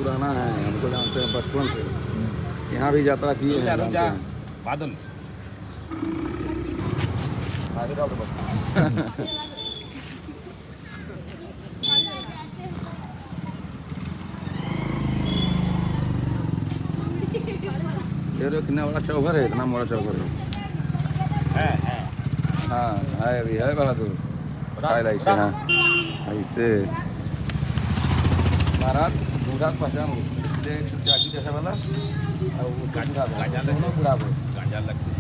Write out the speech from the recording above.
पुराना है, हमको जानते हैं बचपन से। यहाँ भी यात्रा किए हैं, जानते हैं। बादल ये लो कितना बड़ा चौघर है, इतना बड़ा चौघर है। हाँ है, अभी है बहादुर खाए ऐसे। हाँ ऐसे महाराज बूढ़ा पहचान चाकी जैसा वाला और वो गांजा बुढ़ा गांजा लगता